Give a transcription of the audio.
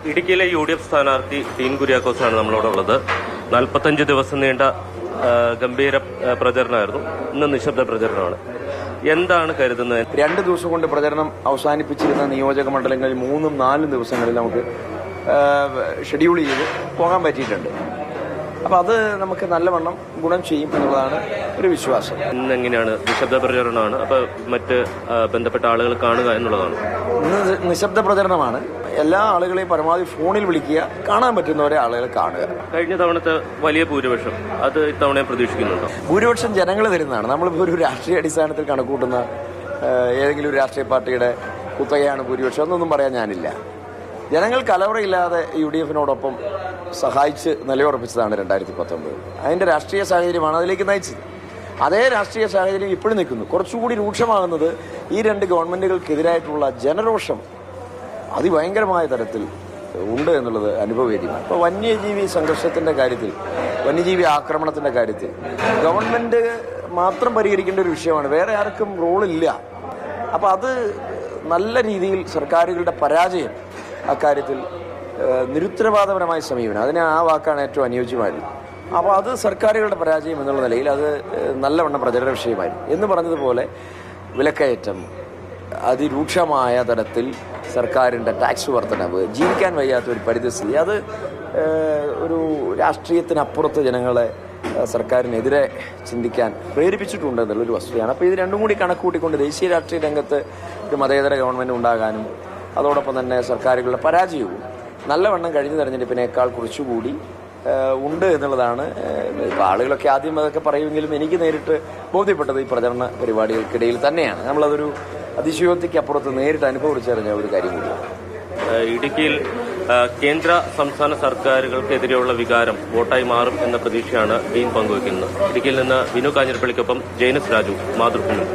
ഇടുക്കിയിലെ UDF സ്ഥാനാർത്ഥി ഡീൻ കുര്യാക്കോസാണ് നമ്മളോടുള്ളത്. 45 ദിവസം നീണ്ട ഗംഭീര പ്രചരണമായിരുന്നു. ഇന്ന് നിശബ്ദ പ്രചരണമാണ്. എന്താണ് കരുതുന്നത്? 2 ദിവസം കൊണ്ട് പ്രചരണം അവസാനിപ്പിച്ചിരുന്ന നിയോജക മണ്ഡലങ്ങളിൽ 3ഉം 4ഉം ദിവസങ്ങളിൽ നമുക്ക് ഷെഡ്യൂൾ ചെയ്ത് പോകാൻ പറ്റിയിട്ടുണ്ട്. അപ്പം അത് നമുക്ക് നല്ലവണ്ണം ഗുണം ചെയ്യും എന്നുള്ളതാണ് ഒരു വിശ്വാസം. ഇന്നെങ്ങനെയാണ്? നിശബ്ദ പ്രചരണമാണ്. അപ്പോൾ മറ്റ് ബന്ധപ്പെട്ട ആളുകൾ കാണുക എന്നുള്ളതാണ്. ഇന്ന് നിശബ്ദ പ്രചരണമാണ്. എല്ലാ ആളുകളെയും പരമാവധി ഫോണിൽ വിളിക്കുക, കാണാൻ പറ്റുന്നവരെ ആളുകൾ കാണുക. കഴിഞ്ഞ തവണത്തെ വലിയ ഭൂരിപക്ഷം അത് ഇത്തവണ പ്രതീക്ഷിക്കുന്നുണ്ടോ? ഭൂരിപക്ഷം ജനങ്ങൾ തരുന്നതാണ്. നമ്മളിപ്പോൾ ഒരു രാഷ്ട്രീയ അടിസ്ഥാനത്തിൽ കണക്കൂട്ടുന്ന ഏതെങ്കിലും ഒരു രാഷ്ട്രീയ പാർട്ടിയുടെ കുത്തകയാണ് ഭൂരിപക്ഷം എന്നൊന്നും പറയാൻ ഞാനില്ല. ജനങ്ങൾ കലവറയില്ലാതെ UDFനോടൊപ്പം സഹായിച്ച് നിലയുറപ്പിച്ചതാണ് 2019. അതിൻ്റെ രാഷ്ട്രീയ സാഹചര്യമാണ് അതിലേക്ക് നയിച്ചത്. അതേ രാഷ്ട്രീയ സാഹചര്യം ഇപ്പോഴും നിൽക്കുന്നു. കുറച്ചുകൂടി രൂക്ഷമാകുന്നത് ഈ 2 ഗവൺമെന്റുകൾക്കെതിരായിട്ടുള്ള ജനരോഷം അതിഭയങ്കരമായ തരത്തിൽ ഉണ്ട് എന്നുള്ളത് അനുഭവവേദ്യമാണ്. ഇപ്പോൾ വന്യജീവി സംഘർഷത്തിന്റെ കാര്യത്തിൽ, വന്യജീവി ആക്രമണത്തിന്റെ കാര്യത്തിൽ ഗവൺമെന്റ് മാത്രം പരിഹരിക്കേണ്ട ഒരു വിഷയമാണ്. വേറെ ആർക്കും റോളില്ല. അപ്പം അത് നല്ല രീതിയിൽ സർക്കാരുകളുടെ പരാജയം അക്കാര്യത്തിൽ നിരുത്തരവാദപരമായ സമീപനം, അതിന് ആ വാക്കാണ് ഏറ്റവും അനുയോജ്യമായത്. അപ്പോൾ അത് സർക്കാരുകളുടെ പരാജയം എന്നുള്ള നിലയിൽ അത് നല്ലവണ്ണം പ്രചരണ വിഷയമായിരുന്നു. എന്ന് പറഞ്ഞതുപോലെ വിലക്കയറ്റം, അതിരൂക്ഷമായ തരത്തിൽ സർക്കാരിൻ്റെ ടാക്സ് വർധനവ്, ജീവിക്കാൻ വയ്യാത്ത ഒരു പരിസ്ഥിതി, അത് ഒരു രാഷ്ട്രീയത്തിനപ്പുറത്ത് ജനങ്ങളെ സർക്കാരിനെതിരെ ചിന്തിക്കാൻ പ്രേരിപ്പിച്ചിട്ടുണ്ട് എന്നുള്ളൊരു വസ്തുതയാണ്. അപ്പോൾ ഇത് രണ്ടും കൂടി കണക്കൂട്ടിക്കൊണ്ട് ദേശീയ രാഷ്ട്രീയ രംഗത്ത് ഒരു മതേതര ഗവൺമെൻറ് ഉണ്ടാകാനും അതോടൊപ്പം തന്നെ സർക്കാരുകളുടെ പരാജയവും നല്ലവണ്ണം കഴിഞ്ഞ തെരഞ്ഞെടുപ്പിനേക്കാൾ കുറച്ചുകൂടി ഉണ്ട് എന്നുള്ളതാണ്. ഇപ്പോൾ ആളുകളൊക്കെ ആദ്യം അതൊക്കെ പറയുമെങ്കിലും എനിക്ക് നേരിട്ട് ബോധ്യപ്പെട്ടത് ഈ പ്രചരണ പരിപാടികൾക്കിടയിൽ തന്നെയാണ്. നമ്മളതൊരു അതിശയോക്തിക്ക് അപ്പുറത്ത് നേരിട്ട് അനുഭവിച്ചറിഞ്ഞ ഒരു കാര്യം കൂടിയാണ്. ഇടുക്കിയിൽ കേന്ദ്ര സംസ്ഥാന സർക്കാരുകൾക്കെതിരെയുള്ള വികാരം വോട്ടായി മാറും എന്ന പ്രതീക്ഷയാണ് ഡീൻ പങ്കുവയ്ക്കുന്നത്. ഇടുക്കിയിൽ നിന്ന് വിനു കാഞ്ഞിരപ്പള്ളിക്കൊപ്പം ജെയിനസ് രാജു, മാതൃഭൂമി.